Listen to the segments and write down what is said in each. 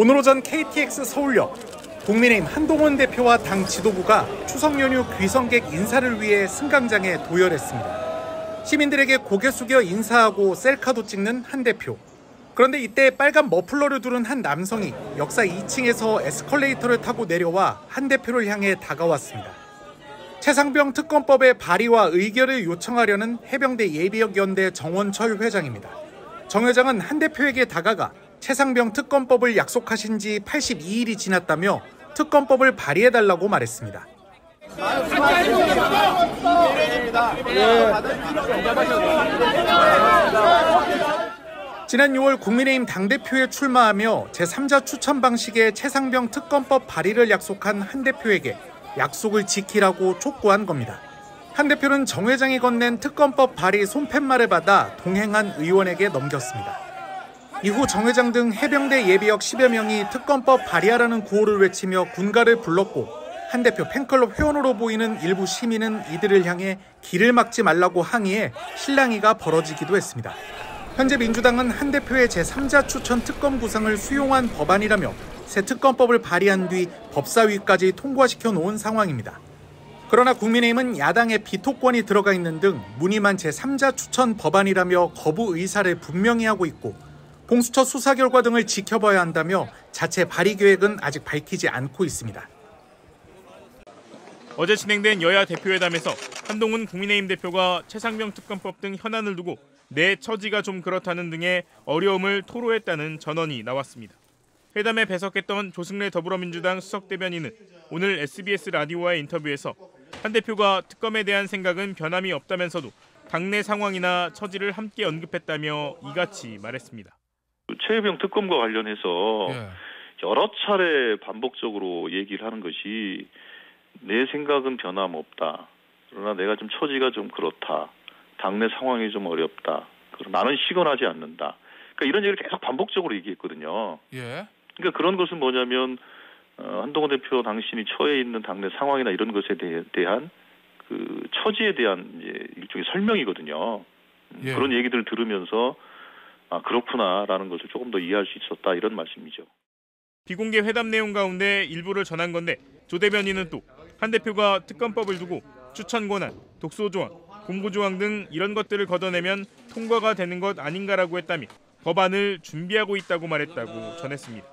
오늘 오전 KTX 서울역, 국민의힘 한동훈 대표와 당 지도부가 추석 연휴 귀성객 인사를 위해 승강장에 도열했습니다. 시민들에게 고개 숙여 인사하고 셀카도 찍는 한 대표. 그런데 이때 빨간 머플러를 두른 한 남성이 역사 2층에서 에스컬레이터를 타고 내려와 한 대표를 향해 다가왔습니다. 최상병 특검법의 발의와 의결을 요청하려는 해병대 예비역연대 정원철 회장입니다. 정 회장은 한 대표에게 다가가 최상병 특검법을 약속하신 지 82일이 지났다며 특검법을 발의해달라고 말했습니다. 지난 6월 국민의힘 당대표에 출마하며 제3자 추천 방식의 최상병 특검법 발의를 약속한 한 대표에게 약속을 지키라고 촉구한 겁니다. 한 대표는 정 회장이 건넨 특검법 발의 손팻말을 받아 동행한 의원에게 넘겼습니다. 이후 정 회장 등 해병대 예비역 10여 명이 특검법 발의하라는 구호를 외치며 군가를 불렀고 한 대표 팬클럽 회원으로 보이는 일부 시민은 이들을 향해 길을 막지 말라고 항의해 실랑이가 벌어지기도 했습니다. 현재 민주당은 한 대표의 제3자 추천 특검 구상을 수용한 법안이라며 새 특검법을 발의한 뒤 법사위까지 통과시켜 놓은 상황입니다. 그러나 국민의힘은 야당의 비토권이 들어가 있는 등 무늬만 제3자 추천 법안이라며 거부 의사를 분명히 하고 있고 공수처 수사 결과 등을 지켜봐야 한다며 자체 발의 계획은 아직 밝히지 않고 있습니다. 어제 진행된 여야 대표회담에서 한동훈 국민의힘 대표가 최상병 특검법 등 현안을 두고 내 처지가 좀 그렇다는 등의 어려움을 토로했다는 전언이 나왔습니다. 회담에 배석했던 조승래 더불어민주당 수석대변인은 오늘 SBS 라디오와의 인터뷰에서 한 대표가 특검에 대한 생각은 변함이 없다면서도 당내 상황이나 처지를 함께 언급했다며 이같이 말했습니다. 최혜병 특검과 관련해서 여러 차례 반복적으로 얘기를 하는 것이 내 생각은 변함없다. 그러나 내가 좀 처지가 좀 그렇다. 당내 상황이 좀 어렵다. 그러나 나는 시건하지 않는다. 그러니까 이런 얘기를 계속 반복적으로 얘기했거든요. 그러니까 그런 것은 뭐냐면 한동훈 대표 당신이 처해 있는 당내 상황이나 이런 것에 대한 그 처지에 대한 이제 일종의 설명이거든요. 그런 얘기들을 들으면서 아 그렇구나라는 것을 조금 더 이해할 수 있었다 이런 말씀이죠. 비공개 회담 내용 가운데 일부를 전한 건데 조 대변인은 또 한 대표가 특검법을 두고 추천 권한, 독소 조항, 공고 조항 등 이런 것들을 걷어내면 통과가 되는 것 아닌가라고 했다며 법안을 준비하고 있다고 말했다고 전했습니다.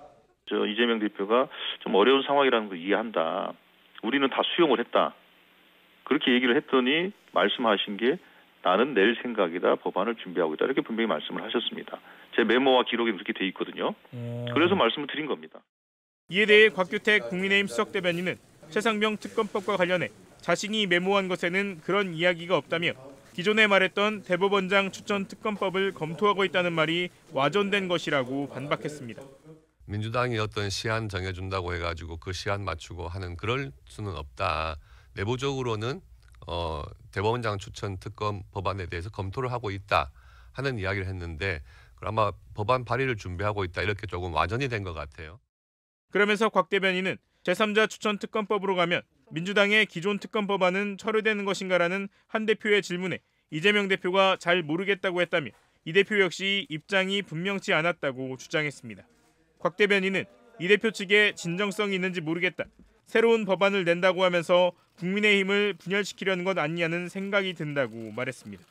이재명 대표가 좀 어려운 상황이라는 걸 이해한다. 우리는 다 수용을 했다. 그렇게 얘기를 했더니 말씀하신 게 나는 낼 생각이다. 법안을 준비하고 있다. 이렇게 분명히 말씀을 하셨습니다. 제 메모와 기록에 그렇게 돼 있거든요. 그래서 말씀을 드린 겁니다. 이에 대해 곽규택 국민의힘 수석대변인은 최상병 특검법과 관련해 자신이 메모한 것에는 그런 이야기가 없다며 기존에 말했던 대법원장 추천 특검법을 검토하고 있다는 말이 와전된 것이라고 반박했습니다. 민주당이 어떤 시한 정해준다고 해가지고 그 시한 맞추고 하는 그럴 수는 없다. 내부적으로는 대법원장 추천 특검 법안에 대해서 검토를 하고 있다 하는 이야기를 했는데 아마 법안 발의를 준비하고 있다 이렇게 조금 와전이 된 것 같아요. 그러면서 곽 대변인은 제3자 추천 특검법으로 가면 민주당의 기존 특검 법안은 철회되는 것인가라는 한 대표의 질문에 이재명 대표가 잘 모르겠다고 했다며 이 대표 역시 입장이 분명치 않았다고 주장했습니다. 곽 대변인은 이 대표 측에 진정성이 있는지 모르겠다. 새로운 법안을 낸다고 하면서 국민의힘을 분열시키려는 것 아니냐는 생각이 든다고 말했습니다.